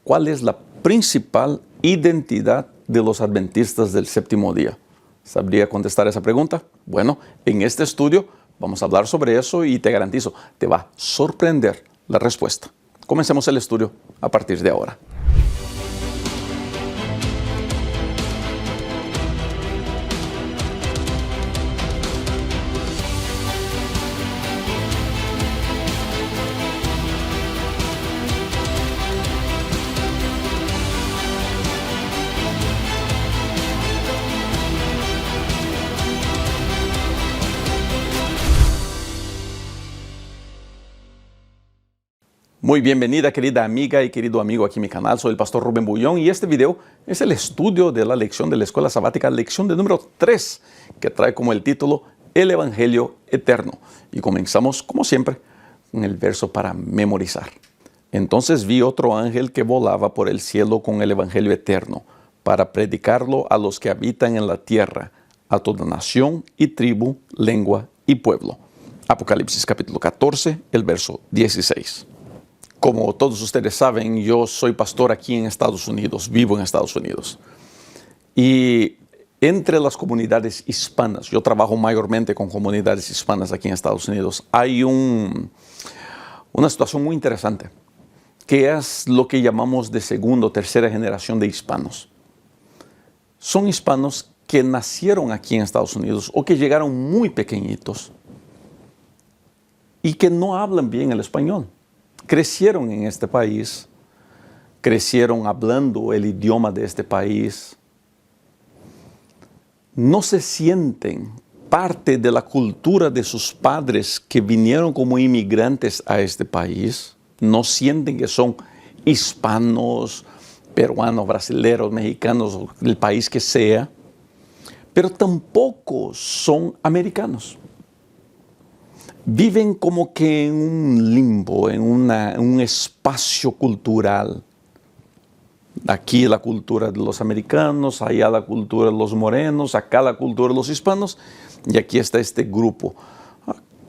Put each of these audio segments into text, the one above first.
¿cuál es la principal identidad de los adventistas del séptimo día? ¿Sabría contestar esa pregunta? Bueno, en este estudio vamos a hablar sobre eso y te garantizo, te va a sorprender la respuesta. Comencemos el estudio a partir de ahora. Muy bienvenida, querida amiga y querido amigo aquí en mi canal. Soy el pastor Rubén Bullón y este video es el estudio de la lección de la Escuela Sabática, lección de número 3, que trae como el título El Evangelio Eterno. Y comenzamos, como siempre, con el verso para memorizar. Entonces vi otro ángel que volaba por el cielo con el Evangelio Eterno, para predicarlo a los que habitan en la tierra, a toda nación y tribu, lengua y pueblo. Apocalipsis capítulo 14, el verso 16. Como todos ustedes saben, yo soy pastor aquí en Estados Unidos, vivo en Estados Unidos. Y entre las comunidades hispanas, yo trabajo mayormente con comunidades hispanas aquí en Estados Unidos, hay una situación muy interesante, que es lo que llamamos de segunda o tercera generación de hispanos. Son hispanos que nacieron aquí en Estados Unidos o que llegaron muy pequeñitos y que no hablan bien el español. Crecieron en este país, crecieron hablando el idioma de este país, no se sienten parte de la cultura de sus padres que vinieron como inmigrantes a este país, no sienten que son hispanos, peruanos, brasileños, mexicanos, del país que sea, pero tampoco son americanos. Viven como que en un limbo, en un espacio cultural. Aquí la cultura de los americanos, allá la cultura de los morenos, acá la cultura de los hispanos, y aquí está este grupo.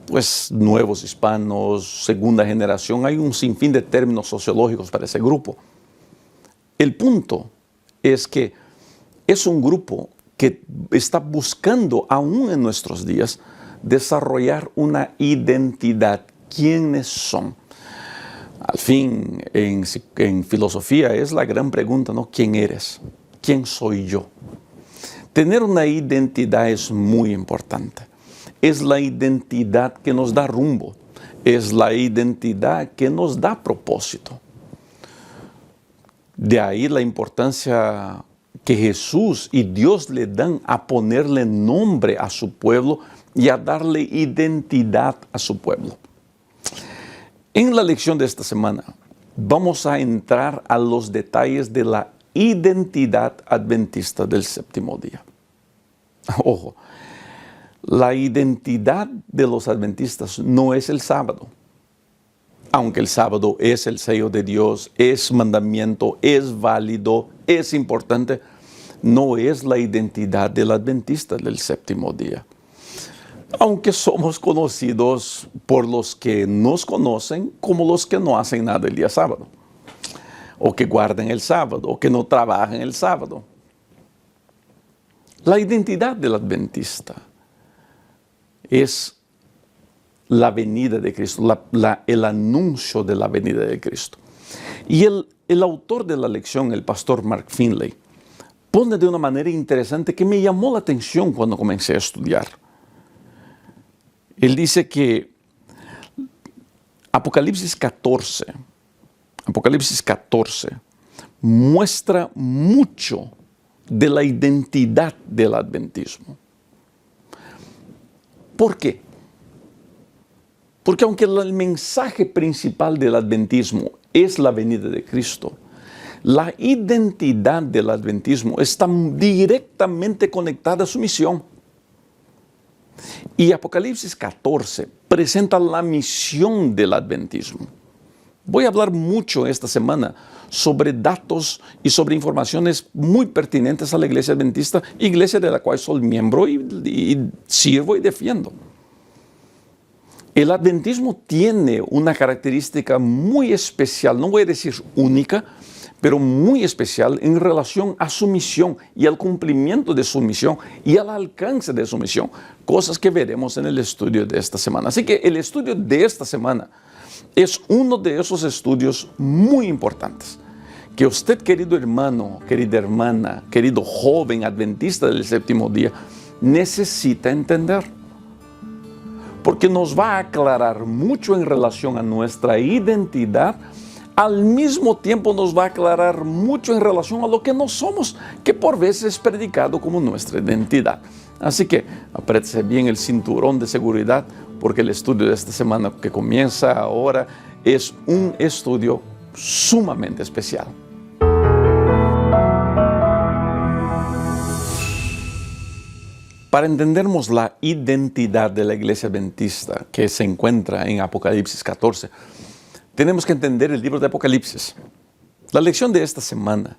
Pues nuevos hispanos, segunda generación, hay un sinfín de términos sociológicos para ese grupo. El punto es que es un grupo que está buscando, aún en nuestros días, desarrollar una identidad. ¿Quiénes son? Al fin, en filosofía es la gran pregunta, ¿no? ¿Quién eres? ¿Quién soy yo? Tener una identidad es muy importante. Es la identidad que nos da rumbo. Es la identidad que nos da propósito. De ahí la importancia que Jesús y Dios le dan a ponerle nombre a su pueblo y a darle identidad a su pueblo. En la lección de esta semana vamos a entrar a los detalles de la identidad adventista del séptimo día. Ojo, la identidad de los adventistas no es el sábado. Aunque el sábado es el sello de Dios, es mandamiento, es válido, es importante, no es la identidad del adventista del séptimo día. Aunque somos conocidos por los que nos conocen como los que no hacen nada el día sábado, o que guardan el sábado, o que no trabajan el sábado. La identidad del adventista es la venida de Cristo, el anuncio de la venida de Cristo. Y el autor de la lección, el pastor Mark Finley, pone de una manera interesante que me llamó la atención cuando comencé a estudiar. Él dice que Apocalipsis 14 muestra mucho de la identidad del adventismo. ¿Por qué? Porque aunque el mensaje principal del adventismo es la venida de Cristo, la identidad del adventismo está directamente conectada a su misión. Y Apocalipsis 14 presenta la misión del adventismo. Voy a hablar mucho esta semana sobre datos y sobre informaciones muy pertinentes a la iglesia adventista, iglesia de la cual soy miembro y sirvo y defiendo. El adventismo tiene una característica muy especial, no voy a decir única, pero muy especial en relación a su misión y al cumplimiento de su misión y al alcance de su misión, cosas que veremos en el estudio de esta semana. Así que el estudio de esta semana es uno de esos estudios muy importantes que usted, querido hermano, querida hermana, querido joven adventista del séptimo día, necesita entender. Porque nos va a aclarar mucho en relación a nuestra identidad, al mismo tiempo nos va a aclarar mucho en relación a lo que no somos, que por veces es predicado como nuestra identidad. Así que apriétese bien el cinturón de seguridad, porque el estudio de esta semana que comienza ahora es un estudio sumamente especial. Para entendermos la identidad de la iglesia adventista que se encuentra en Apocalipsis 14, tenemos que entender el libro de Apocalipsis. La lección de esta semana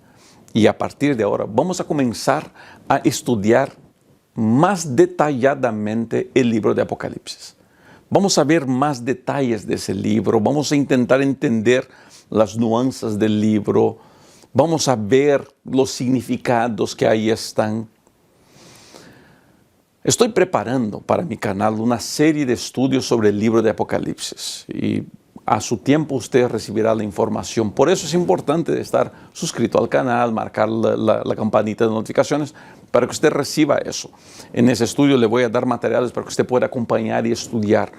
y a partir de ahora vamos a comenzar a estudiar más detalladamente el libro de Apocalipsis. Vamos a ver más detalles de ese libro, vamos a intentar entender las nuances del libro, vamos a ver los significados que ahí están. Estoy preparando para mi canal una serie de estudios sobre el libro de Apocalipsis y a su tiempo usted recibirá la información. Por eso es importante estar suscrito al canal, marcar la campanita de notificaciones para que usted reciba eso. En ese estudio le voy a dar materiales para que usted pueda acompañar y estudiar.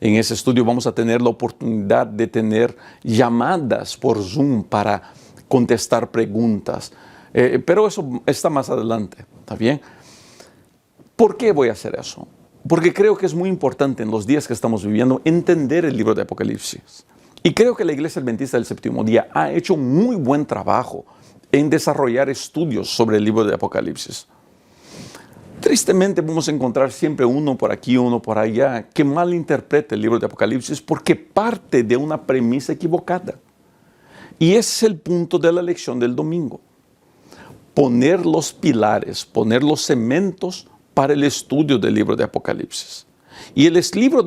En ese estudio vamos a tener la oportunidad de tener llamadas por Zoom para contestar preguntas. Pero eso está más adelante, ¿está bien? ¿Por qué voy a hacer eso? Porque creo que es muy importante en los días que estamos viviendo entender el libro de Apocalipsis. Y creo que la Iglesia Adventista del Séptimo Día ha hecho muy buen trabajo en desarrollar estudios sobre el libro de Apocalipsis. Tristemente vamos a encontrar siempre uno por aquí, uno por allá, que malinterpreta el libro de Apocalipsis porque parte de una premisa equivocada. Y ese es el punto de la lección del domingo. Poner los pilares, poner los cementos para el estudio del libro de Apocalipsis. Y el estudio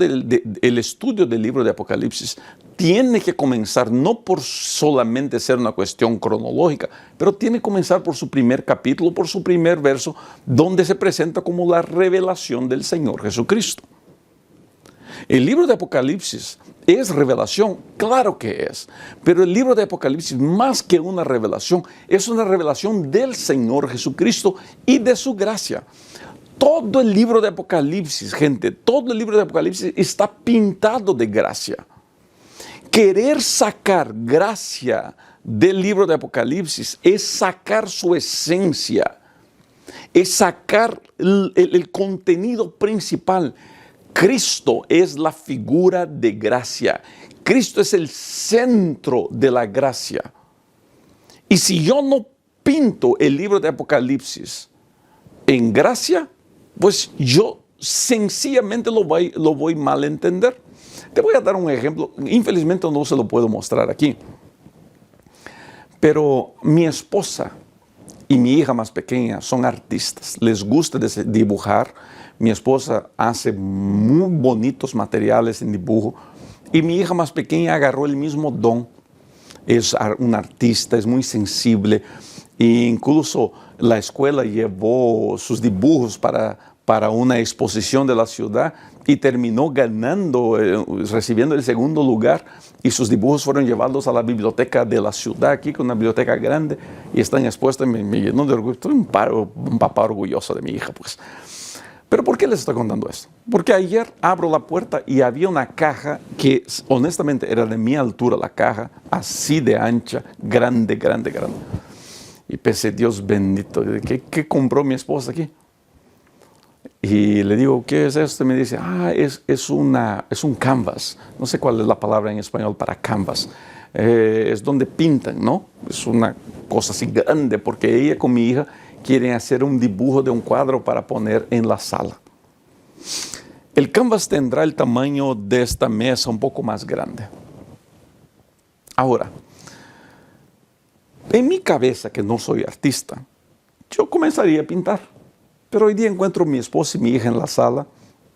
del libro de Apocalipsis tiene que comenzar no por solamente ser una cuestión cronológica, pero tiene que comenzar por su primer capítulo, por su primer verso, donde se presenta como la revelación del Señor Jesucristo. El libro de Apocalipsis es revelación, claro que es, pero el libro de Apocalipsis, más que una revelación, es una revelación del Señor Jesucristo y de su gracia. Todo el libro de Apocalipsis, gente, todo el libro de Apocalipsis está pintado de gracia. Querer sacar gracia del libro de Apocalipsis es sacar su esencia, es sacar el contenido principal. Cristo es la figura de gracia. Cristo es el centro de la gracia. Y si yo no pinto el libro de Apocalipsis en gracia, pues yo sencillamente lo voy mal a entender. Te voy a dar un ejemplo. Infelizmente no se lo puedo mostrar aquí. Pero mi esposa y mi hija más pequeña son artistas. Les gusta dibujar. Mi esposa hace muy bonitos materiales en dibujo. Y mi hija más pequeña agarró el mismo don. Es un artista, es muy sensible. E incluso la escuela llevó sus dibujos para una exposición de la ciudad y terminó ganando, recibiendo el segundo lugar, y sus dibujos fueron llevados a la biblioteca de la ciudad, aquí con una biblioteca grande, y están expuestos. Me llenó de orgullo. Estoy un papá orgulloso de mi hija, pues. Pero ¿por qué les estoy contando esto? Porque ayer abro la puerta y había una caja que honestamente era de mi altura, la caja, así de ancha, grande, grande, grande. Y pensé, Dios bendito, ¿qué compró mi esposa aquí? Y le digo, ¿qué es esto? Y me dice, es un canvas. No sé cuál es la palabra en español para canvas. Es donde pintan, ¿no? Es una cosa así grande, porque ella con mi hija quieren hacer un dibujo de un cuadro para poner en la sala. El canvas tendrá el tamaño de esta mesa, un poco más grande. Ahora, en mi cabeza, que no soy artista, yo comenzaría a pintar. Pero hoy día encuentro a mi esposa y mi hija en la sala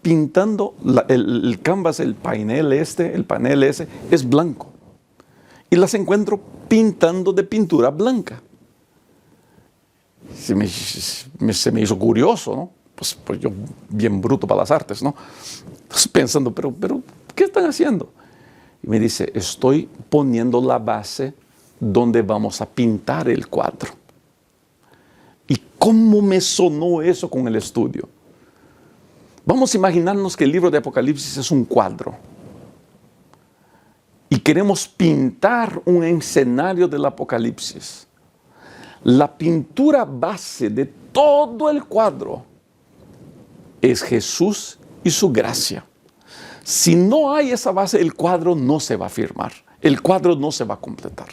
pintando el canvas, el panel ese es blanco. Y las encuentro pintando de pintura blanca. Se me hizo curioso, ¿no? Pues yo bien bruto para las artes, ¿no? Entonces, pensando, pero, ¿qué están haciendo? Y me dice, estoy poniendo la base donde vamos a pintar el cuadro. ¿Y cómo me sonó eso con el estudio? Vamos a imaginarnos que el libro de Apocalipsis es un cuadro. Y queremos pintar un escenario del Apocalipsis. La pintura base de todo el cuadro es Jesús y su gracia. Si no hay esa base, el cuadro no se va a firmar. El cuadro no se va a completar.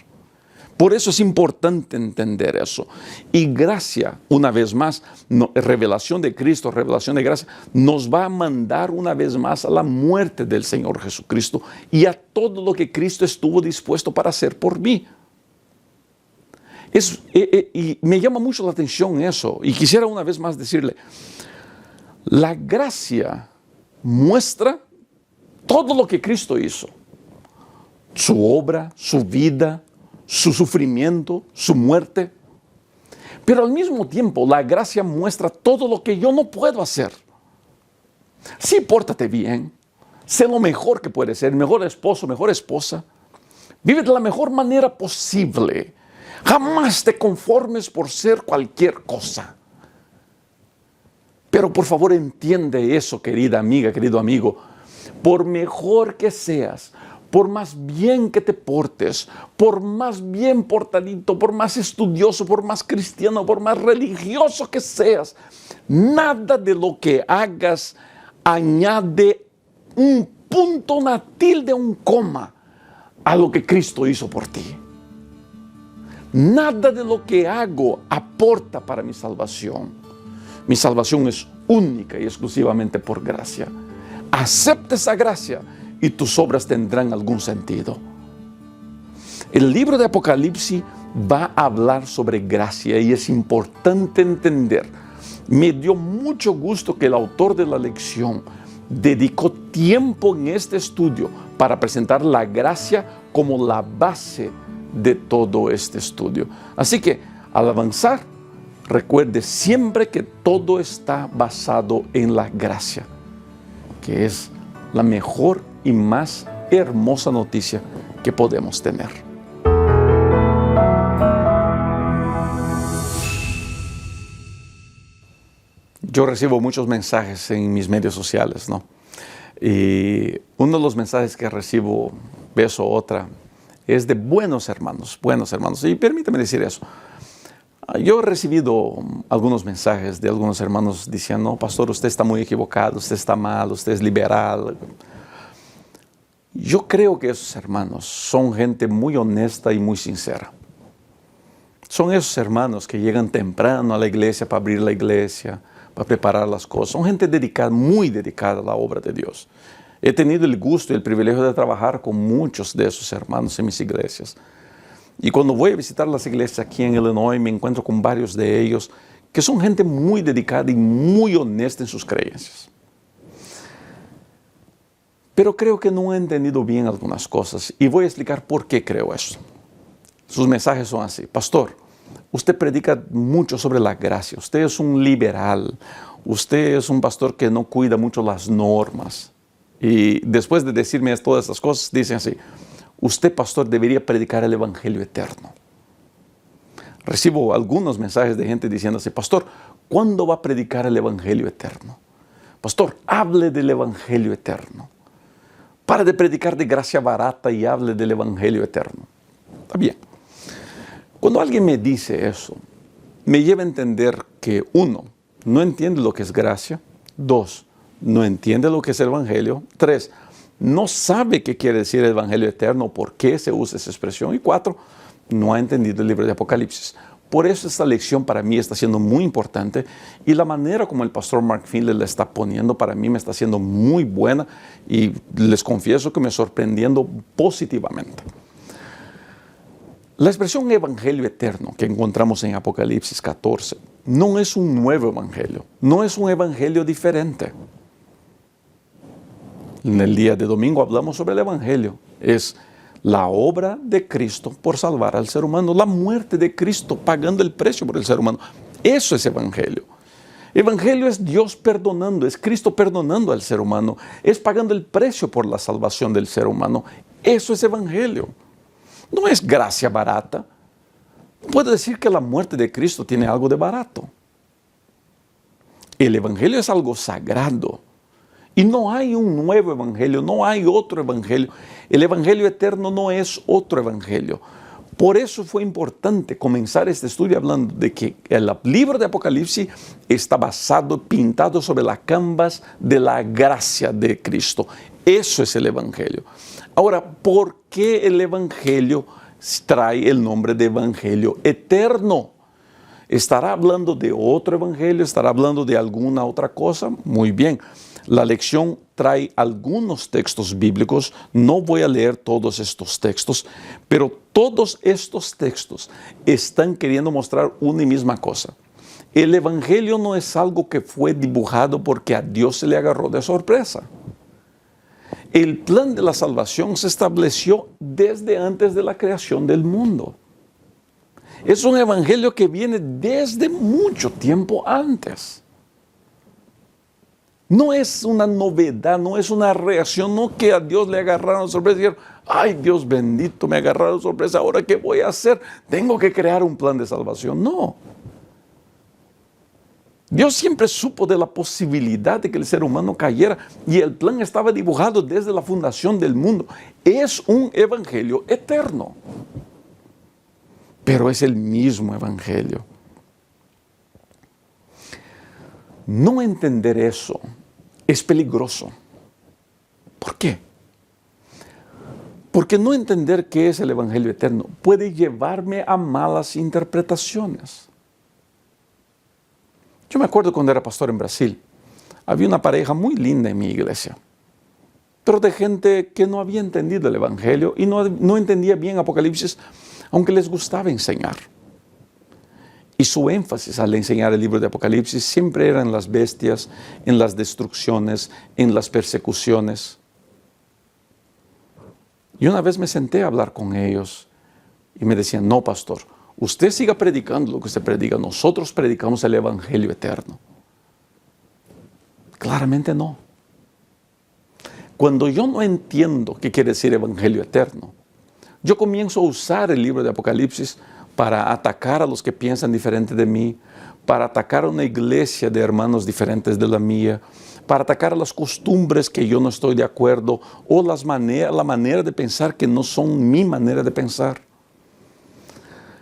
Por eso es importante entender eso. Y gracia, una vez más, revelación de Cristo, revelación de gracia, nos va a mandar una vez más a la muerte del Señor Jesucristo y a todo lo que Cristo estuvo dispuesto para hacer por mí. Y me llama mucho la atención eso. Y quisiera una vez más decirle, la gracia muestra todo lo que Cristo hizo. Su obra, su vida, su sufrimiento, su muerte. Pero al mismo tiempo, la gracia muestra todo lo que yo no puedo hacer. Sí, pórtate bien. Sé lo mejor que puedes ser, mejor esposo, mejor esposa. Vive de la mejor manera posible. Jamás te conformes por ser cualquier cosa. Pero por favor entiende eso, querida amiga, querido amigo. Por mejor que seas, por más bien que te portes, por más bien portadito, por más estudioso, por más cristiano, por más religioso que seas, nada de lo que hagas añade un punto, una tilde, un coma a lo que Cristo hizo por ti. Nada de lo que hago aporta para mi salvación. Mi salvación es única y exclusivamente por gracia. Acepta esa gracia y tus obras tendrán algún sentido. El libro de Apocalipsis va a hablar sobre gracia y es importante entender. Me dio mucho gusto que el autor de la lección dedicó tiempo en este estudio para presentar la gracia como la base de todo este estudio. Así que al avanzar, recuerde siempre que todo está basado en la gracia, que es la mejor y más hermosa noticia que podemos tener. Yo recibo muchos mensajes en mis medios sociales, ¿no? Y uno de los mensajes que recibo, vez o otra, es de buenos hermanos. Y permítame decir eso. Yo he recibido algunos mensajes de algunos hermanos diciendo, no, pastor, usted está muy equivocado, usted está mal, usted es liberal. Yo creo que esos hermanos son gente muy honesta y muy sincera. Son esos hermanos que llegan temprano a la iglesia para abrir la iglesia, para preparar las cosas. Son gente dedicada, muy dedicada a la obra de Dios. He tenido el gusto y el privilegio de trabajar con muchos de esos hermanos en mis iglesias. Y cuando voy a visitar las iglesias aquí en Illinois, me encuentro con varios de ellos que son gente muy dedicada y muy honesta en sus creencias. Pero creo que no he entendido bien algunas cosas y voy a explicar por qué creo eso. Sus mensajes son así: pastor, usted predica mucho sobre la gracia, usted es un liberal, usted es un pastor que no cuida mucho las normas. Y después de decirme todas estas cosas, dicen así: usted, pastor, debería predicar el evangelio eterno. Recibo algunos mensajes de gente diciendo así: pastor, ¿cuándo va a predicar el evangelio eterno? Pastor, hable del evangelio eterno. Para de predicar de gracia barata y hable del evangelio eterno. Está bien. Cuando alguien me dice eso, me lleva a entender que, uno, no entiende lo que es gracia. Dos, no entiende lo que es el evangelio. Tres, no sabe qué quiere decir el evangelio eterno, por qué se usa esa expresión. Y cuatro, no ha entendido el libro de Apocalipsis. Por eso esta lección para mí está siendo muy importante y la manera como el pastor Mark Finley la está poniendo para mí me está siendo muy buena y les confieso que me sorprendiendo positivamente. La expresión evangelio eterno que encontramos en Apocalipsis 14 no es un nuevo evangelio, no es un evangelio diferente. En el día de domingo hablamos sobre el evangelio, es La obra de Cristo por salvar al ser humano, la muerte de Cristo pagando el precio por el ser humano. Eso es evangelio. Evangelio es Dios perdonando, es Cristo perdonando al ser humano, es pagando el precio por la salvación del ser humano. Eso es evangelio. No es gracia barata. No puedo decir que la muerte de Cristo tiene algo de barato. El evangelio es algo sagrado. Y no hay un nuevo evangelio, no hay otro evangelio. El evangelio eterno no es otro evangelio. Por eso fue importante comenzar este estudio hablando de que el libro de Apocalipsis está basado, pintado sobre la canvas de la gracia de Cristo. Eso es el evangelio. Ahora, ¿por qué el evangelio trae el nombre de evangelio eterno? ¿Estará hablando de otro evangelio? ¿Estará hablando de alguna otra cosa? Muy bien. La lección trae algunos textos bíblicos. No voy a leer todos estos textos, pero todos estos textos están queriendo mostrar una y misma cosa. El evangelio no es algo que fue dibujado porque a Dios se le agarró de sorpresa. El plan de la salvación se estableció desde antes de la creación del mundo. Es un evangelio que viene desde mucho tiempo antes. No es una novedad, no es una reacción, no que a Dios le agarraron sorpresa y dijeron, ay Dios bendito, me agarraron sorpresa, ¿ahora qué voy a hacer? Tengo que crear un plan de salvación. No. Dios siempre supo de la posibilidad de que el ser humano cayera y el plan estaba dibujado desde la fundación del mundo. Es un evangelio eterno, pero es el mismo evangelio. No entender eso es peligroso. ¿Por qué? Porque no entender qué es el evangelio eterno puede llevarme a malas interpretaciones. Yo me acuerdo cuando era pastor en Brasil, había una pareja muy linda en mi iglesia, pero de gente que no había entendido el evangelio y no entendía bien Apocalipsis, aunque les gustaba enseñar. Y su énfasis al enseñar el libro de Apocalipsis siempre era en las bestias, en las destrucciones, en las persecuciones. Y una vez me senté a hablar con ellos y me decían, no, pastor, usted siga predicando lo que usted predica, nosotros predicamos el evangelio eterno. Claramente no. Cuando yo no entiendo qué quiere decir evangelio eterno, yo comienzo a usar el libro de Apocalipsis para atacar a los que piensan diferente de mí, para atacar a una iglesia de hermanos diferentes de la mía, para atacar a las costumbres que yo no estoy de acuerdo o la manera de pensar que no son mi manera de pensar.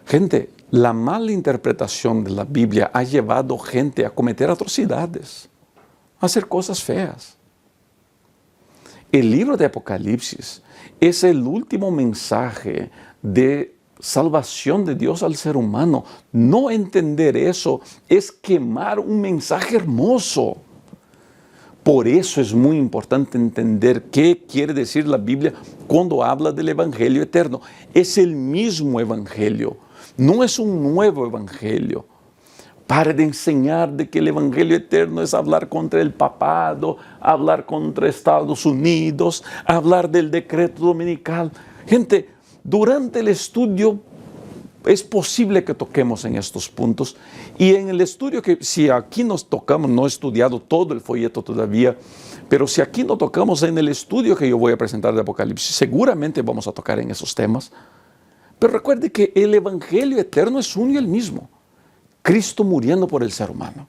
Gente, la mala interpretación de la Biblia ha llevado gente a cometer atrocidades, a hacer cosas feas. El libro de Apocalipsis es el último mensaje de salvación de Dios al ser humano. No entender eso es quemar un mensaje hermoso. Por eso es muy importante entender qué quiere decir la Biblia cuando habla del evangelio eterno. Es el mismo evangelio, no es un nuevo evangelio. Pare de enseñar de que el evangelio eterno es hablar contra el papado, hablar contra Estados Unidos, hablar del decreto dominical. Gente, durante el estudio es posible que toquemos en estos puntos y en el estudio que si aquí nos tocamos, no he estudiado todo el folleto todavía, pero si aquí no tocamos en el estudio que yo voy a presentar de Apocalipsis, seguramente vamos a tocar en esos temas. Pero recuerde que el evangelio eterno es uno y el mismo. Cristo muriendo por el ser humano.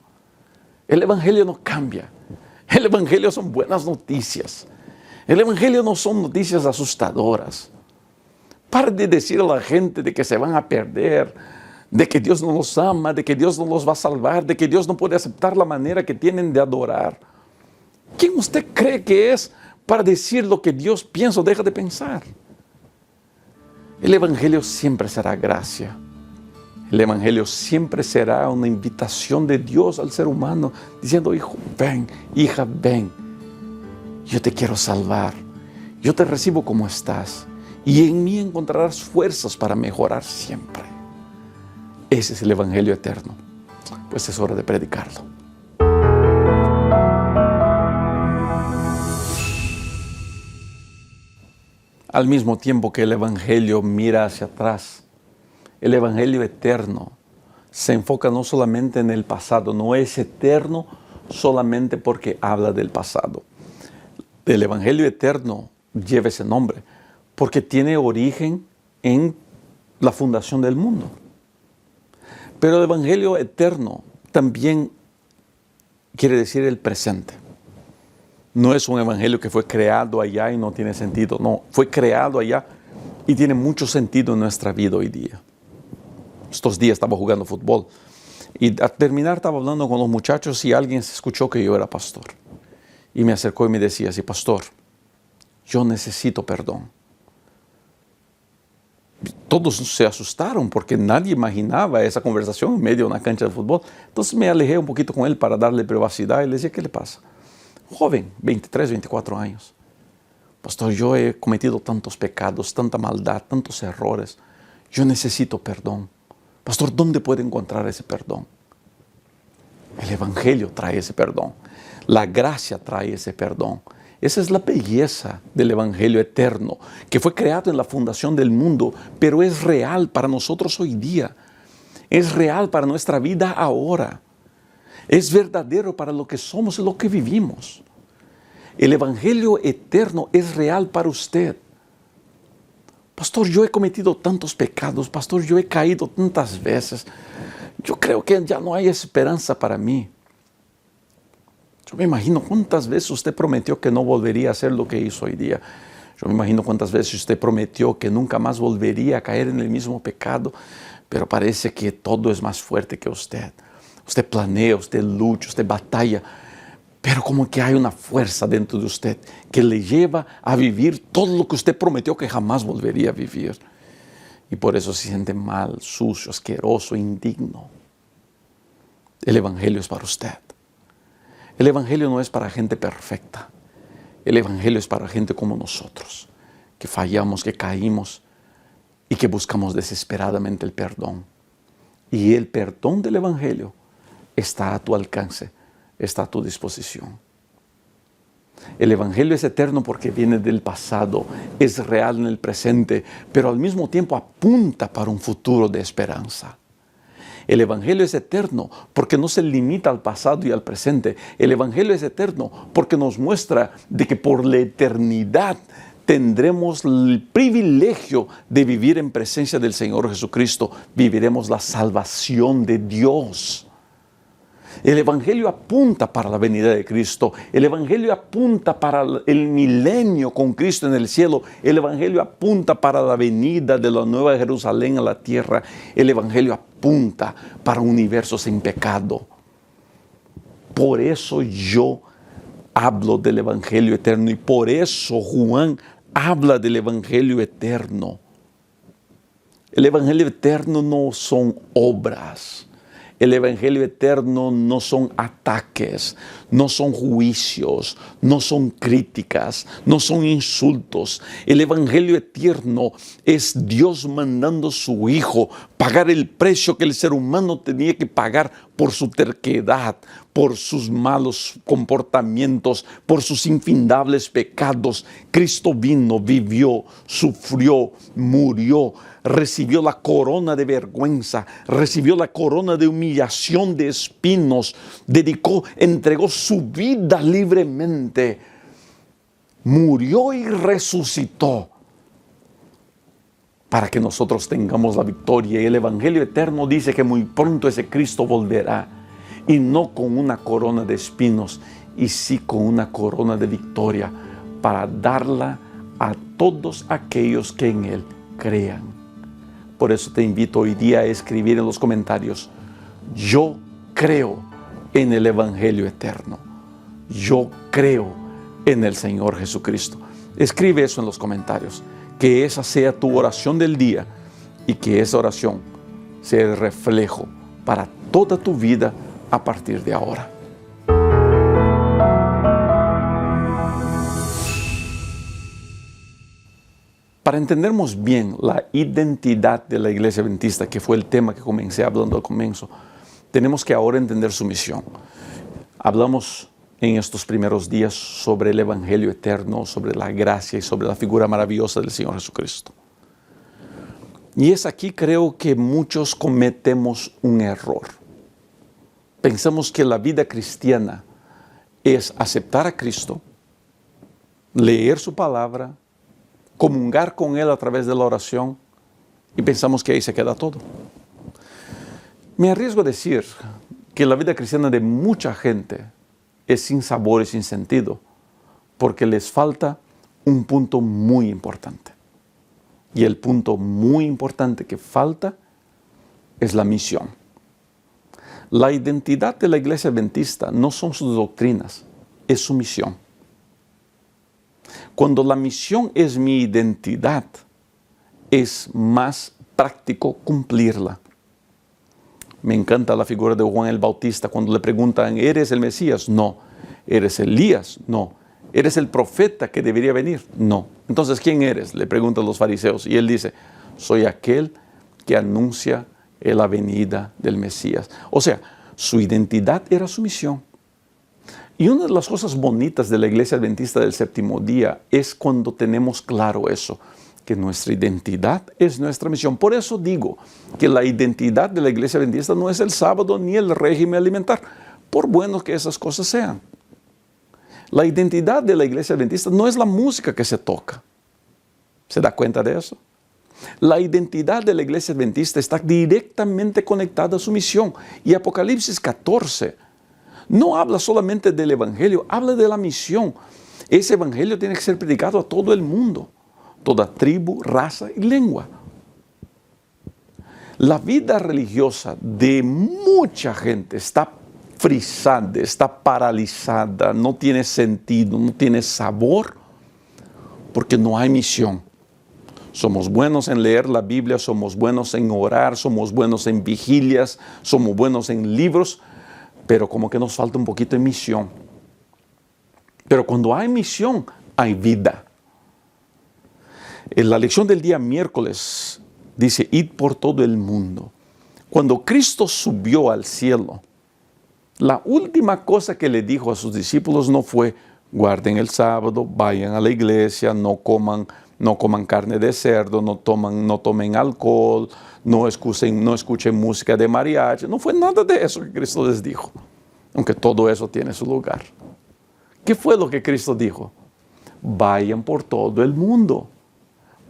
El evangelio no cambia. El evangelio son buenas noticias. El evangelio no son noticias asustadoras. Pare de decir a la gente de que se van a perder, de que Dios no los ama, de que Dios no los va a salvar, de que Dios no puede aceptar la manera que tienen de adorar. ¿Quién usted cree que es para decir lo que Dios piensa o deja de pensar? El evangelio siempre será gracia. El evangelio siempre será una invitación de Dios al ser humano, diciendo, hijo, ven, hija, ven. Yo te quiero salvar. Yo te recibo como estás. Y en mí encontrarás fuerzas para mejorar siempre. Ese es el evangelio eterno. Pues es hora de predicarlo. al mismo tiempo que el Evangelio mira hacia atrás. El Evangelio eterno se enfoca no solamente en el pasado, no es eterno solamente porque habla del pasado. El Evangelio eterno lleva ese nombre porque tiene origen en la fundación del mundo. Pero el Evangelio eterno también quiere decir el presente. No es un evangelio que fue creado allá y no tiene sentido. No, fue creado allá y tiene mucho sentido en nuestra vida hoy día. Estos días estaba jugando fútbol y al terminar estaba hablando con los muchachos y alguien se escuchó que yo era pastor. Y me acercó y me decía así: pastor, yo necesito perdón. Todos se asustaron porque nadie imaginaba esa conversación en medio de una cancha de fútbol. Entonces me alejé un poquito con él para darle privacidad y le decía: ¿qué le pasa? Joven, 23, 24 años. Pastor, yo he cometido tantos pecados, tanta maldad, tantos errores. Yo necesito perdón. Pastor, ¿dónde puedo encontrar ese perdón? El Evangelio trae ese perdón. La gracia trae ese perdón. Esa es la belleza del Evangelio eterno, que fue creado en la fundación del mundo, pero es real para nosotros hoy día. Es real para nuestra vida ahora. Es verdadero para lo que somos y lo que vivimos. El Evangelio eterno es real para usted. Pastor, yo he cometido tantos pecados. Pastor, yo he caído tantas veces. Yo creo que ya no hay esperanza para mí. Yo me imagino cuántas veces usted prometió que no volvería a hacer lo que hizo hoy día. Yo me imagino cuántas veces usted prometió que nunca más volvería a caer en el mismo pecado, pero parece que todo es más fuerte que usted. Usted planea, usted lucha, usted batalla, pero como que hay una fuerza dentro de usted que le lleva a vivir todo lo que usted prometió que jamás volvería a vivir. Y por eso se siente mal, sucio, asqueroso, indigno. El Evangelio es para usted. El Evangelio no es para gente perfecta. El Evangelio es para gente como nosotros, que fallamos, que caímos y que buscamos desesperadamente el perdón. Y el perdón del Evangelio está a tu alcance, está a tu disposición. El Evangelio es eterno porque viene del pasado, es real en el presente, pero al mismo tiempo apunta para un futuro de esperanza. El Evangelio es eterno porque no se limita al pasado y al presente. El Evangelio es eterno porque nos muestra de que por la eternidad tendremos el privilegio de vivir en presencia del Señor Jesucristo. Viviremos la salvación de Dios. El Evangelio apunta para la venida de Cristo. El Evangelio apunta para el milenio con Cristo en el cielo. El Evangelio apunta para la venida de la nueva Jerusalén a la tierra. El Evangelio apunta para un universo sin pecado. Por eso yo hablo del Evangelio eterno y por eso Juan habla del Evangelio eterno. El Evangelio eterno no son obras. El Evangelio eterno no son ataques, no son juicios, no son críticas, no son insultos. El Evangelio eterno es Dios mandando a su Hijo pagar el precio que el ser humano tenía que pagar por su terquedad, por sus malos comportamientos, por sus infindables pecados. Cristo vino, vivió, sufrió, murió, recibió la corona de vergüenza, recibió la corona de humillación, de espinos, entregó su vida libremente, murió y resucitó para que nosotros tengamos la victoria. Y el Evangelio eterno dice que muy pronto ese Cristo volverá, y no con una corona de espinos, y sí con una corona de victoria, para darla a todos aquellos que en Él crean. Por eso te invito hoy día a escribir en los comentarios: yo creo en el Evangelio eterno. Yo creo en el Señor Jesucristo. Escribe eso en los comentarios. Que esa sea tu oración del día y que esa oración sea el reflejo para toda tu vida a partir de ahora. Para entendernos bien la identidad de la Iglesia Adventista, que fue el tema que comencé hablando al comienzo, tenemos que ahora entender su misión. Hablamos en estos primeros días sobre el Evangelio eterno, sobre la gracia y sobre la figura maravillosa del Señor Jesucristo. Y es aquí creo que muchos cometemos un error. Pensamos que la vida cristiana es aceptar a Cristo, leer su palabra, comungar con Él a través de la oración y pensamos que ahí se queda todo. Me arriesgo a decir que la vida cristiana de mucha gente es sin sabor y sin sentido porque les falta un punto muy importante. Y el punto muy importante que falta es la misión. La identidad de la Iglesia Adventista no son sus doctrinas, es su misión. Cuando la misión es mi identidad, es más práctico cumplirla. Me encanta la figura de Juan el Bautista cuando le preguntan, ¿eres el Mesías? No. ¿Eres Elías? No. ¿Eres el profeta que debería venir? No. Entonces, ¿quién eres? Le preguntan los fariseos. Y él dice, soy aquel que anuncia la venida del Mesías. O sea, su identidad era su misión. Y una de las cosas bonitas de la Iglesia Adventista del Séptimo Día es cuando tenemos claro eso, que nuestra identidad es nuestra misión. Por eso digo que la identidad de la Iglesia Adventista no es el sábado ni el régimen alimentar, por buenos que esas cosas sean. La identidad de la Iglesia Adventista no es la música que se toca. ¿Se da cuenta de eso? La identidad de la Iglesia Adventista está directamente conectada a su misión. Y Apocalipsis 14 no habla solamente del Evangelio, habla de la misión. Ese Evangelio tiene que ser predicado a todo el mundo, toda tribu, raza y lengua. La vida religiosa de mucha gente está frisada, está paralizada, no tiene sentido, no tiene sabor, porque no hay misión. Somos buenos en leer la Biblia, somos buenos en orar, somos buenos en vigilias, somos buenos en libros, pero como que nos falta un poquito de misión. Pero cuando hay misión, hay vida. En la lección del día miércoles dice, id por todo el mundo. Cuando Cristo subió al cielo, la última cosa que le dijo a sus discípulos no fue, guarden el sábado, vayan a la iglesia, no coman carne de cerdo, no tomen alcohol, no escuchen música de mariachi. No fue nada de eso que Cristo les dijo, aunque todo eso tiene su lugar. ¿Qué fue lo que Cristo dijo? Vayan por todo el mundo,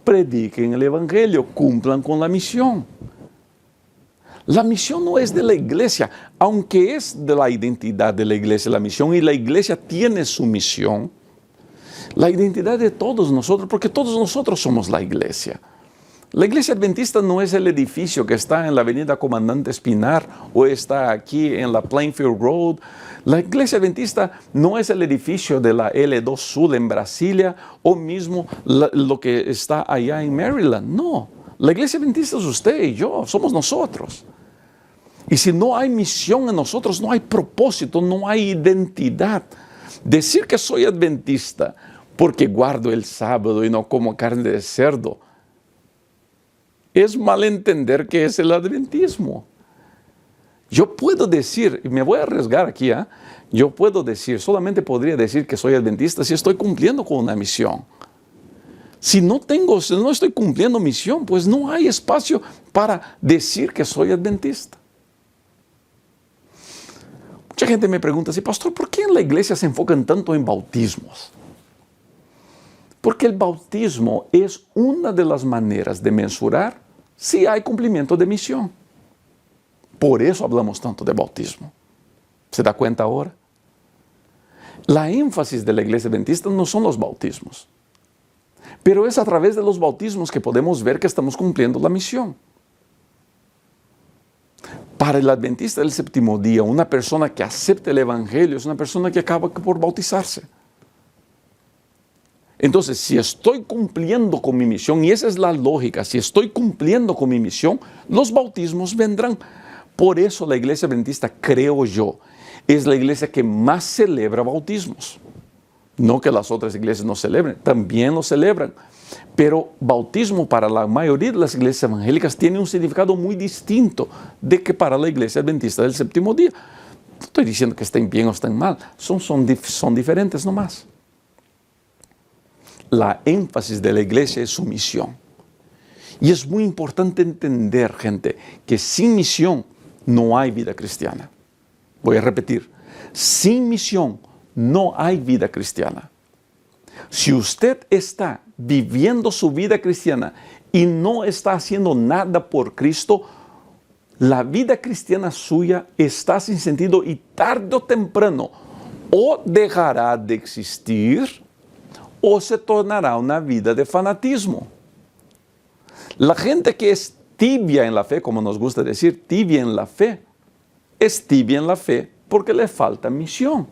prediquen el Evangelio, cumplan con la misión. La misión no es de la iglesia, aunque es de la identidad de la iglesia la misión, y la iglesia tiene su misión. La identidad de todos nosotros, porque todos nosotros somos la iglesia. La Iglesia Adventista no es el edificio que está en la avenida Comandante Espinar o está aquí en la Plainfield Road. La Iglesia Adventista no es el edificio de la L2 Sur en Brasilia o mismo lo que está allá en Maryland. No, la Iglesia Adventista es usted y yo, somos nosotros. Y si no hay misión en nosotros, no hay propósito, no hay identidad. Decir que soy adventista porque guardo el sábado y no como carne de cerdo es malentender qué es el adventismo. Yo puedo decir, y me voy a arriesgar aquí, yo puedo decir, solamente podría decir que soy adventista si estoy cumpliendo con una misión. Si no estoy cumpliendo misión, pues no hay espacio para decir que soy adventista. Mucha gente me pregunta así, pastor, ¿por qué en la iglesia se enfocan tanto en bautismos? Porque el bautismo es una de las maneras de mensurar si hay cumplimiento de misión. Por eso hablamos tanto de bautismo. ¿Se da cuenta ahora? La énfasis de la iglesia adventista no son los bautismos, pero es a través de los bautismos que podemos ver que estamos cumpliendo la misión. Para el adventista del séptimo día, una persona que acepta el evangelio es una persona que acaba por bautizarse. Entonces, si estoy cumpliendo con mi misión, y esa es la lógica, si estoy cumpliendo con mi misión, los bautismos vendrán. Por eso la iglesia adventista, creo yo, es la iglesia que más celebra bautismos. No que las otras iglesias no celebren, también lo celebran. Pero bautismo para la mayoría de las iglesias evangélicas tiene un significado muy distinto de que para la iglesia adventista del séptimo día. No estoy diciendo que estén bien o estén mal, son diferentes nomás. La énfasis de la iglesia es su misión. Y es muy importante entender, gente, que sin misión no hay vida cristiana. Voy a repetir, sin misión no hay vida cristiana. Si usted está viviendo su vida cristiana y no está haciendo nada por Cristo, la vida cristiana suya está sin sentido y tarde o temprano o dejará de existir o se tornará una vida de fanatismo. La gente que es tibia en la fe, como nos gusta decir, tibia en la fe, es tibia en la fe porque le falta misión.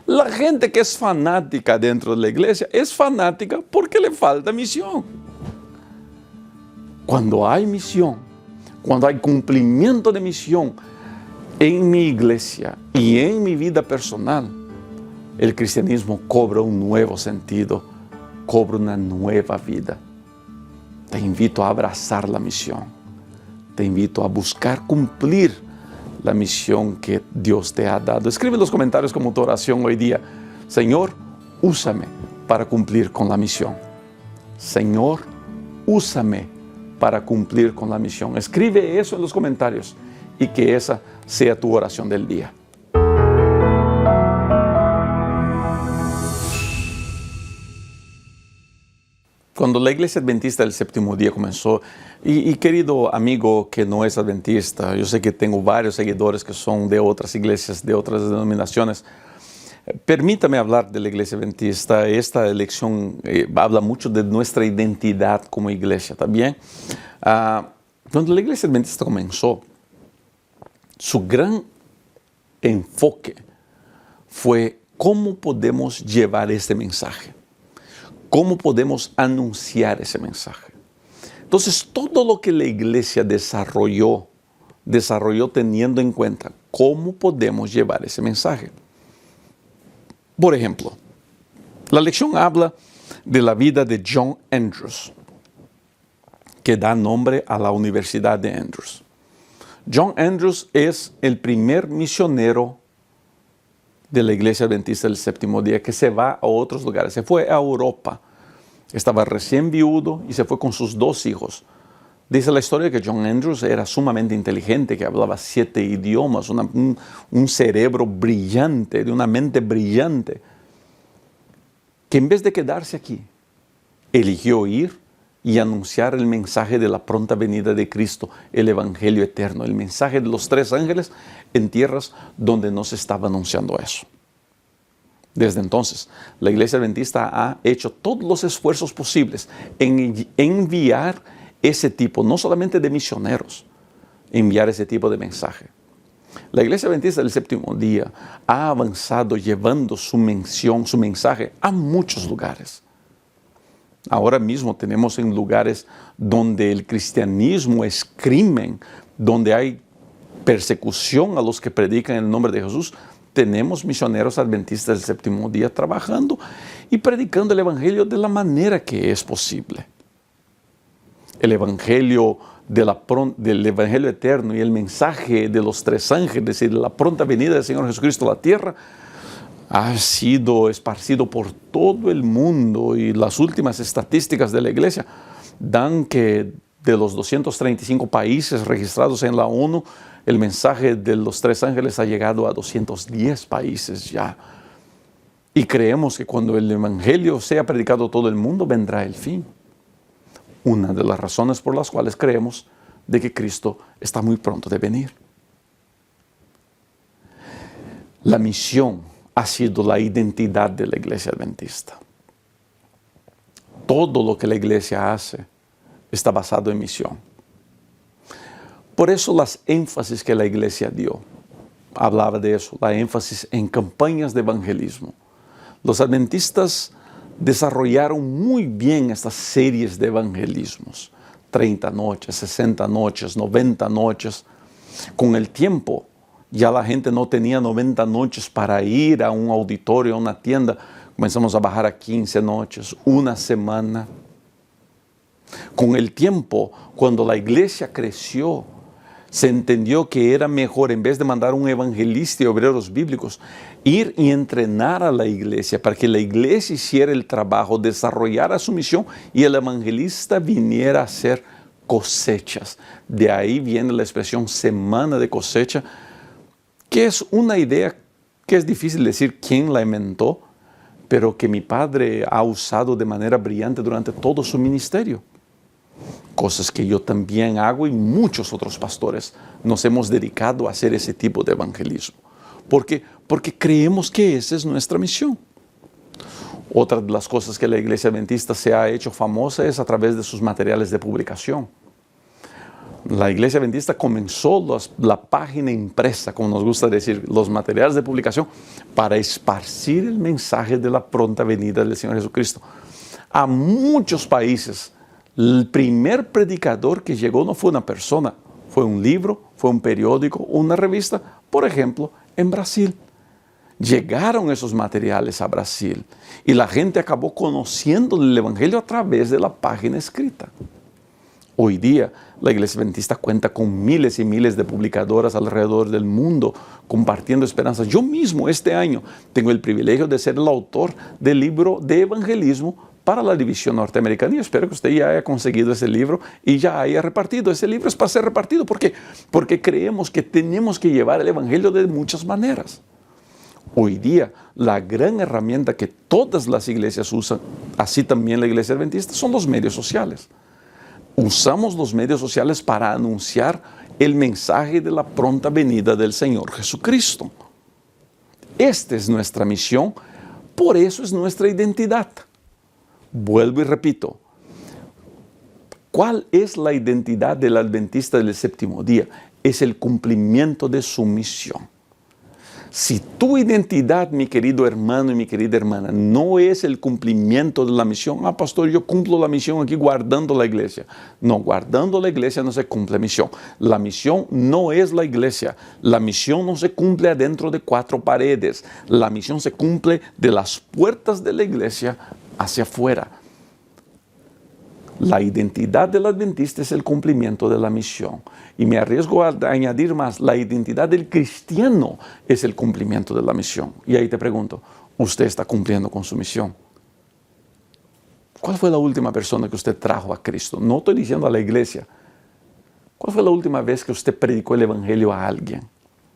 La gente que es fanática dentro de la iglesia es fanática porque le falta misión. Cuando hay misión, cuando hay cumplimiento de misión en mi iglesia y en mi vida personal, el cristianismo cobra un nuevo sentido, cobra una nueva vida. Te invito a abrazar la misión. Te invito a buscar cumplir la misión que Dios te ha dado. Escribe en los comentarios como tu oración hoy día: Señor, úsame para cumplir con la misión. Señor, úsame para cumplir con la misión. Escribe eso en los comentarios y que esa sea tu oración del día. Cuando la Iglesia Adventista del Séptimo Día comenzó, y querido amigo que no es adventista, yo sé que tengo varios seguidores que son de otras iglesias, de otras denominaciones, permítame hablar de la Iglesia Adventista. Esta elección habla mucho de nuestra identidad como iglesia también. Cuando la Iglesia Adventista comenzó, su gran enfoque fue cómo podemos llevar este mensaje. ¿Cómo podemos anunciar ese mensaje? Entonces, todo lo que la iglesia desarrolló teniendo en cuenta cómo podemos llevar ese mensaje. Por ejemplo, la lección habla de la vida de John Andrews, que da nombre a la Universidad de Andrews. John Andrews es el primer misionero de la Iglesia Adventista del Séptimo Día que se va a otros lugares. Se fue a Europa. Estaba recién viudo y se fue con sus 2 hijos. Dice la historia que John Andrews era sumamente inteligente, que hablaba 7 idiomas, un cerebro brillante, de una mente brillante, que en vez de quedarse aquí, eligió ir y anunciar el mensaje de la pronta venida de Cristo, el Evangelio eterno, el mensaje de los 3 ángeles en tierras donde no se estaba anunciando eso. Desde entonces, la Iglesia Adventista ha hecho todos los esfuerzos posibles en enviar ese tipo, no solamente de misioneros, enviar ese tipo de mensaje. La Iglesia Adventista del Séptimo Día ha avanzado llevando su mensaje a muchos lugares. Ahora mismo tenemos en lugares donde el cristianismo es crimen, donde hay persecución a los que predican en el nombre de Jesús. Tenemos misioneros adventistas del Séptimo Día trabajando y predicando el Evangelio de la manera que es posible. El Evangelio del Evangelio eterno y el mensaje de los 3 ángeles y de la pronta venida del Señor Jesucristo a la tierra ha sido esparcido por todo el mundo, y las últimas estadísticas de la iglesia dan que de los 235 países registrados en la ONU, el mensaje de los 3 ángeles ha llegado a 210 países ya. Y creemos que cuando el Evangelio sea predicado a todo el mundo, vendrá el fin. Una de las razones por las cuales creemos de que Cristo está muy pronto de venir. La misión ha sido la identidad de la Iglesia Adventista. Todo lo que la Iglesia hace está basado en misión. Por eso las énfasis que la Iglesia dio, hablaba de eso, la énfasis en campañas de evangelismo. Los adventistas desarrollaron muy bien estas series de evangelismos, 30 noches, 60 noches, 90 noches. Con el tiempo, ya la gente no tenía 90 noches para ir a un auditorio, a una tienda. Comenzamos a bajar a 15 noches, una semana. Con el tiempo, cuando la iglesia creció, Se entendió que era mejor, en vez de mandar un evangelista y obreros bíblicos, ir y entrenar a la iglesia para que la iglesia hiciera el trabajo, desarrollara su misión y el evangelista viniera a hacer cosechas. De ahí viene la expresión semana de cosecha, que es una idea que es difícil decir quién la inventó, pero que mi padre ha usado de manera brillante durante todo su ministerio. Cosas que yo también hago y muchos otros pastores nos hemos dedicado a hacer ese tipo de evangelismo. ¿Por qué? Porque creemos que esa es nuestra misión. Otra de las cosas que la Iglesia Adventista se ha hecho famosa es a través de sus materiales de publicación. La Iglesia Adventista comenzó la página impresa, como nos gusta decir, los materiales de publicación, para esparcir el mensaje de la pronta venida del Señor Jesucristo. A muchos países, el primer predicador que llegó no fue una persona, fue un libro, fue un periódico, una revista. Por ejemplo, en Brasil. Llegaron esos materiales a Brasil y la gente acabó conociendo el Evangelio a través de la página escrita. Hoy día, la Iglesia Adventista cuenta con miles y miles de publicadoras alrededor del mundo compartiendo esperanzas. Yo mismo este año tengo el privilegio de ser el autor del libro de evangelismo para la división norteamericana y espero que usted ya haya conseguido ese libro y ya haya repartido. Ese libro es para ser repartido. ¿Por qué? Porque creemos que tenemos que llevar el Evangelio de muchas maneras. Hoy día, la gran herramienta que todas las iglesias usan, así también la Iglesia Adventista, son los medios sociales. Usamos los medios sociales para anunciar el mensaje de la pronta venida del Señor Jesucristo. Esta es nuestra misión, por eso es nuestra identidad. Vuelvo y repito, ¿cuál es la identidad del adventista del séptimo día? Es el cumplimiento de su misión. Si tu identidad, mi querido hermano y mi querida hermana, no es el cumplimiento de la misión, pastor, yo cumplo la misión aquí guardando la iglesia. No, guardando la iglesia no se cumple misión. La misión no es la iglesia. La misión no se cumple adentro de 4 paredes. La misión se cumple de las puertas de la iglesia hacia afuera. La identidad del adventista es el cumplimiento de la misión. Y me arriesgo a añadir más, la identidad del cristiano es el cumplimiento de la misión. Y ahí te pregunto, ¿usted está cumpliendo con su misión? ¿Cuál fue la última persona que usted trajo a Cristo? No estoy diciendo a la iglesia. ¿Cuál fue la última vez que usted predicó el evangelio a alguien?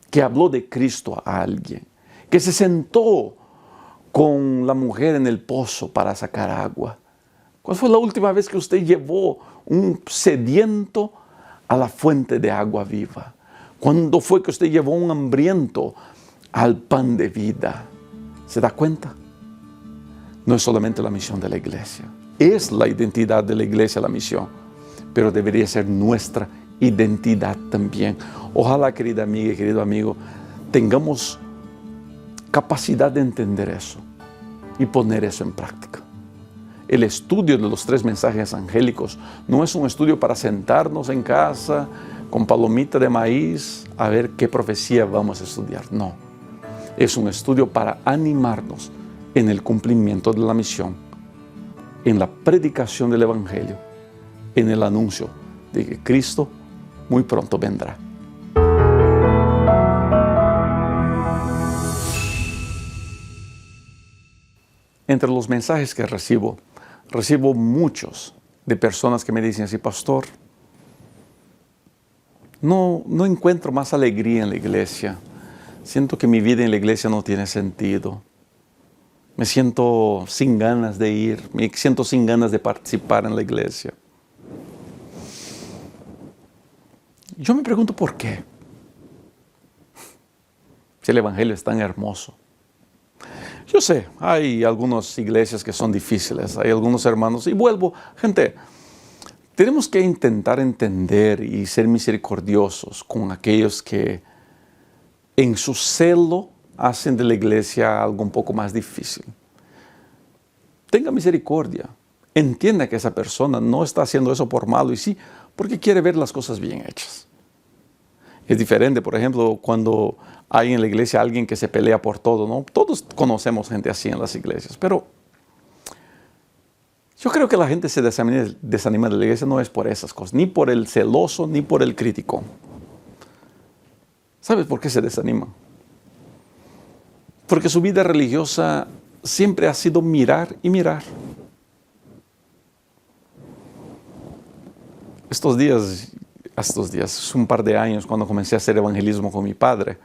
Que habló de Cristo a alguien. Que se sentó con la mujer en el pozo para sacar agua. ¿Cuál fue la última vez que usted llevó un sediento a la fuente de agua viva? ¿Cuándo fue que usted llevó un hambriento al pan de vida? ¿Se da cuenta? No es solamente la misión de la iglesia. Es la identidad de la iglesia la misión, pero debería ser nuestra identidad también. Ojalá, querida amiga y querido amigo, tengamos capacidad de entender eso y poner eso en práctica. El estudio de los 3 mensajes angélicos no es un estudio para sentarnos en casa con palomita de maíz a ver qué profecía vamos a estudiar. No, es un estudio para animarnos en el cumplimiento de la misión, en la predicación del evangelio, en el anuncio de que Cristo muy pronto vendrá. Entre los mensajes que recibo muchos de personas que me dicen así, pastor, no encuentro más alegría en la iglesia. Siento que mi vida en la iglesia no tiene sentido. Me siento sin ganas de ir, me siento sin ganas de participar en la iglesia. Yo me pregunto por qué. Si el evangelio es tan hermoso. Yo sé, hay algunas iglesias que son difíciles, hay algunos hermanos, y vuelvo, gente, tenemos que intentar entender y ser misericordiosos con aquellos que en su celo hacen de la iglesia algo un poco más difícil. Tenga misericordia, entienda que esa persona no está haciendo eso por malo y sí, porque quiere ver las cosas bien hechas. Es diferente, por ejemplo, cuando hay en la iglesia alguien que se pelea por todo, ¿no? Todos conocemos gente así en las iglesias, pero yo creo que la gente se desanima de la iglesia no es por esas cosas, ni por el celoso, ni por el crítico. ¿Sabes por qué se desaniman? Porque su vida religiosa siempre ha sido mirar y mirar. Estos días, un par de años, cuando comencé a hacer evangelismo con mi padre,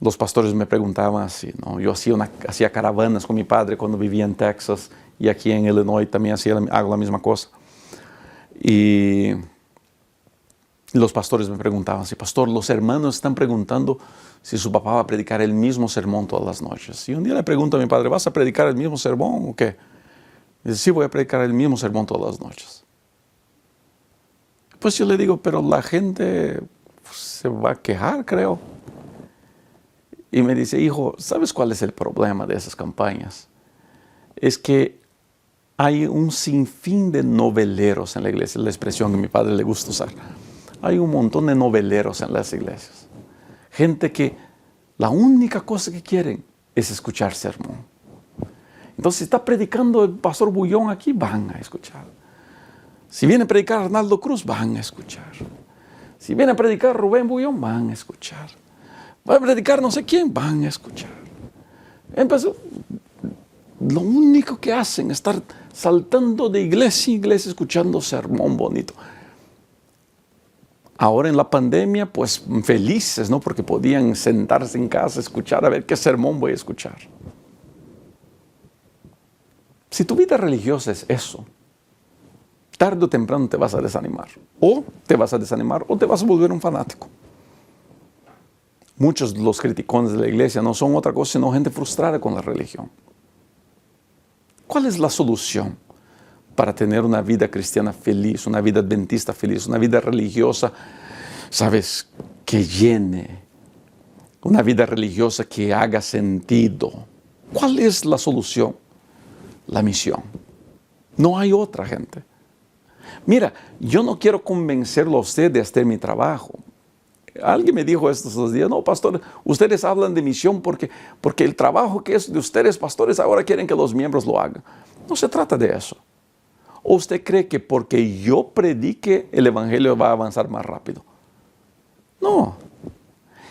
los pastores me preguntaban así, ¿no? Yo hacía caravanas con mi padre cuando vivía en Texas, y aquí en Illinois también hago la misma cosa. Y los pastores me preguntaban así, pastor, los hermanos están preguntando si su papá va a predicar el mismo sermón todas las noches. Y un día le pregunto a mi padre, ¿vas a predicar el mismo sermón o qué? Y dice, sí, voy a predicar el mismo sermón todas las noches. Pues yo le digo, pero la gente se va a quejar, creo. Y me dice, hijo, ¿sabes cuál es el problema de esas campañas? Es que hay un sinfín de noveleros en la iglesia, la expresión que a mi padre le gusta usar. Hay un montón de noveleros en las iglesias. Gente que la única cosa que quieren es escuchar sermón. Entonces, si está predicando el pastor Bullón aquí, van a escuchar. Si viene a predicar Arnaldo Cruz, van a escuchar. Si viene a predicar Rubén Bullón, van a escuchar. Va a predicar no sé quién, van a escuchar. Entonces, lo único que hacen es estar saltando de iglesia a iglesia escuchando sermón bonito. Ahora en la pandemia, pues felices, ¿no? Porque podían sentarse en casa, escuchar, a ver qué sermón voy a escuchar. Si tu vida religiosa es eso, tarde o temprano te vas a desanimar. O te vas a desanimar o te vas a volver un fanático. Muchos de los criticones de la iglesia no son otra cosa sino gente frustrada con la religión. ¿Cuál es la solución para tener una vida cristiana feliz, una vida adventista feliz, una vida religiosa, sabes, que llene, una vida religiosa que haga sentido? ¿Cuál es la solución? La misión. No hay otra, gente. Mira, yo no quiero convencerlo a usted de hacer mi trabajo. Alguien me dijo estos 2 días, no, pastor, ustedes hablan de misión porque el trabajo que es de ustedes, pastores, ahora quieren que los miembros lo hagan. No se trata de eso. ¿O usted cree que porque yo predique el evangelio va a avanzar más rápido? No.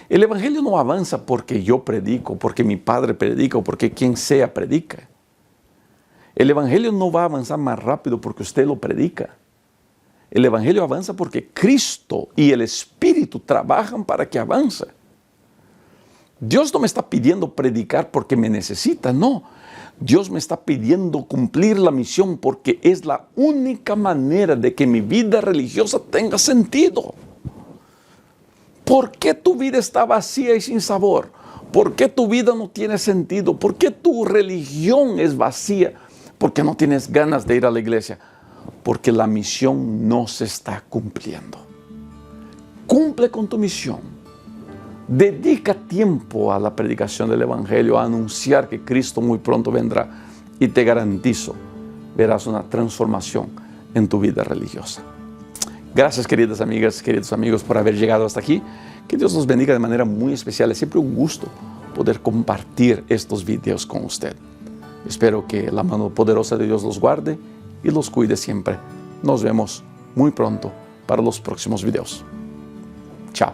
El evangelio no avanza porque yo predico, porque mi padre predica o porque quien sea predica. El evangelio no va a avanzar más rápido porque usted lo predica. El evangelio avanza porque Cristo y el Espíritu trabajan para que avance. Dios no me está pidiendo predicar porque me necesita, no. Dios me está pidiendo cumplir la misión porque es la única manera de que mi vida religiosa tenga sentido. ¿Por qué tu vida está vacía y sin sabor? ¿Por qué tu vida no tiene sentido? ¿Por qué tu religión es vacía? ¿Por qué no tienes ganas de ir a la iglesia? Porque la misión no se está cumpliendo. Cumple con tu misión. Dedica tiempo a la predicación del evangelio, a anunciar que Cristo muy pronto vendrá, y te garantizo, verás una transformación en tu vida religiosa. Gracias, queridas amigas, queridos amigos, por haber llegado hasta aquí. Que Dios los bendiga de manera muy especial. Es siempre un gusto poder compartir estos videos con usted. Espero que la mano poderosa de Dios los guarde y los cuide siempre. Nos vemos muy pronto para los próximos videos. Chao.